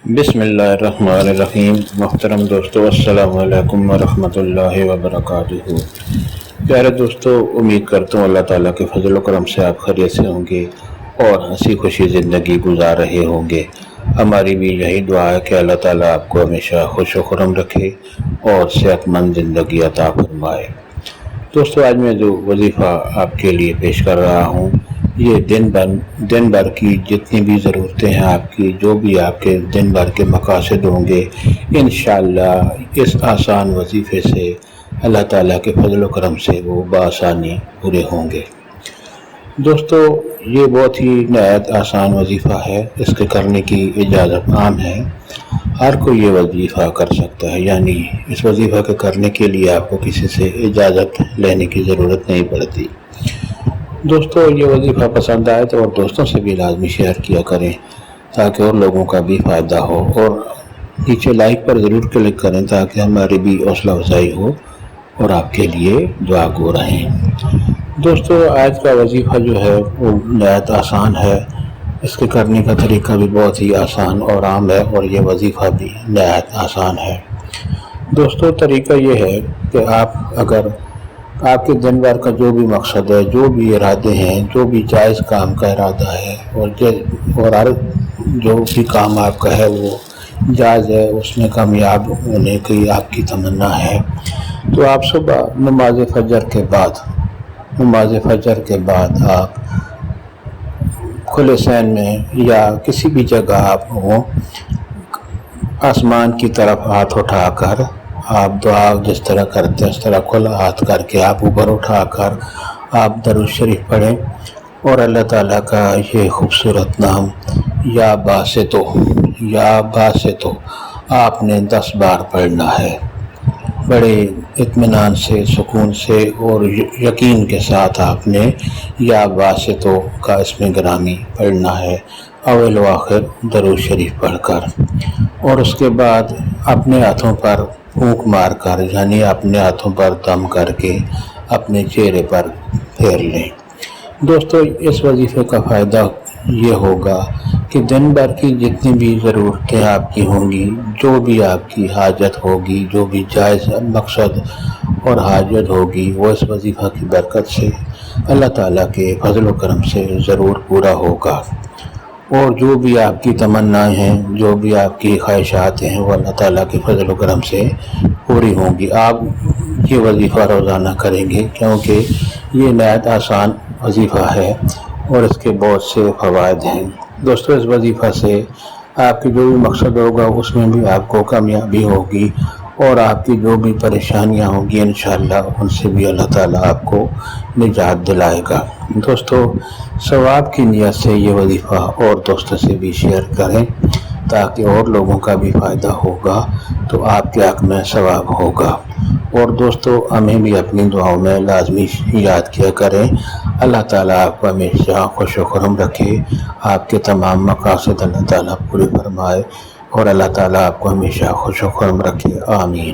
بسم اللہ الرحمن الرحیم۔ محترم دوستو، السلام علیکم ورحمۃ اللہ وبرکاتہ۔ پیارے دوستو، امید کرتا ہوں اللہ تعالیٰ کے فضل و کرم سے آپ خیریت سے ہوں گے اور ہنسی خوشی زندگی گزار رہے ہوں گے۔ ہماری بھی یہی دعا ہے کہ اللہ تعالیٰ آپ کو ہمیشہ خوش و خرم رکھے اور صحت مند زندگی عطا فرمائے۔ دوستو، آج میں جو وظیفہ آپ کے لیے پیش کر رہا ہوں، یہ دن بھر کی جتنی بھی ضرورتیں ہیں آپ کی، جو بھی آپ کے دن بھر کے مقاصد ہوں گے، انشاءاللہ اس آسان وظیفے سے اللہ تعالیٰ کے فضل و کرم سے وہ بآسانی پورے ہوں گے۔ دوستو، یہ بہت ہی نہایت آسان وظیفہ ہے، اس کے کرنے کی اجازت عام ہے، ہر کوئی یہ وظیفہ کر سکتا ہے، یعنی اس وظیفہ کے کرنے کے لیے آپ کو کسی سے اجازت لینے کی ضرورت نہیں پڑتی۔ دوستو، یہ وظیفہ پسند آئے تو اور دوستوں سے بھی لازمی شیئر کیا کریں تاکہ اور لوگوں کا بھی فائدہ ہو، اور نیچے لائک پر ضرور کلک کریں تاکہ ہماری بھی حوصلہ افزائی ہو اور آپ کے لیے دعا گو رہیں۔ دوستو، آج کا وظیفہ جو ہے وہ نہایت آسان ہے، اس کے کرنے کا طریقہ بھی بہت ہی آسان اور عام ہے، اور یہ وظیفہ بھی نہایت آسان ہے۔ دوستو، طریقہ یہ ہے کہ اگر آپ کے دن بھر کا جو بھی مقصد ہے، جو بھی ارادے ہیں، جو بھی جائز کام کا ارادہ ہے، اور ہر جو بھی کام آپ کا ہے وہ جائز ہے، اس میں کامیاب ہونے کی آپ کی تمنا ہے، تو آپ صبح نماز فجر کے بعد آپ کھلے ذہن میں یا کسی بھی جگہ آپ ہوں، آسمان کی طرف ہاتھ اٹھا کر آپ دعا جس طرح کرتے ہیں اس طرح کھلا ہاتھ کر کے آپ اوپر اٹھا کر آپ درود شریف پڑھیں، اور اللہ تعالیٰ کا یہ خوبصورت نام یا باسطو آپ نے 10 بار پڑھنا ہے، بڑے اطمینان سے، سکون سے اور یقین کے ساتھ آپ نے یا باسطو کا اسم گرامی پڑھنا ہے، اول و آخر درود شریف پڑھ کر، اور اس کے بعد اپنے ہاتھوں پر پھونک مار کر، یعنی اپنے ہاتھوں پر دم کر کے اپنے چہرے پر پھیر لیں۔ دوستو، اس وظیفے کا فائدہ یہ ہوگا کہ دن بھر کی جتنی بھی ضرورتیں آپ کی ہوں گی، جو بھی آپ کی حاجت ہوگی، جو بھی جائز مقصد اور حاجت ہوگی، وہ اس وظیفہ کی برکت سے اللہ تعالیٰ کے فضل و کرم سے ضرور پورا ہوگا، اور جو بھی آپ کی تمنائیں ہیں، جو بھی آپ کی خواہشات ہیں، وہ اللہ تعالیٰ کے فضل و کرم سے پوری ہوں گی۔ آپ یہ وظیفہ روزانہ کریں گے کیونکہ یہ نہایت آسان وظیفہ ہے اور اس کے بہت سے فوائد ہیں۔ دوستو، اس وظیفہ سے آپ کی جو بھی مقصد ہوگا اس میں بھی آپ کو کامیابی ہوگی، اور آپ کی جو بھی پریشانیاں ہوں گی انشاءاللہ ان سے بھی اللہ تعالیٰ آپ کو نجات دلائے گا۔ دوستو، ثواب کی نیت سے یہ وظیفہ اور دوستوں سے بھی شیئر کریں تاکہ اور لوگوں کا بھی فائدہ ہوگا، تو آپ کے حق میں ثواب ہوگا۔ اور دوستو، ہمیں بھی اپنی دعاؤں میں لازمی یاد کیا کریں۔ اللہ تعالیٰ آپ کو ہمیشہ خوش و خرم رکھے، آپ کے تمام مقاصد اللہ تعالیٰ پورے فرمائے، اور اللہ تعالیٰ آپ کو ہمیشہ خوش و خرم رکھے، آمین۔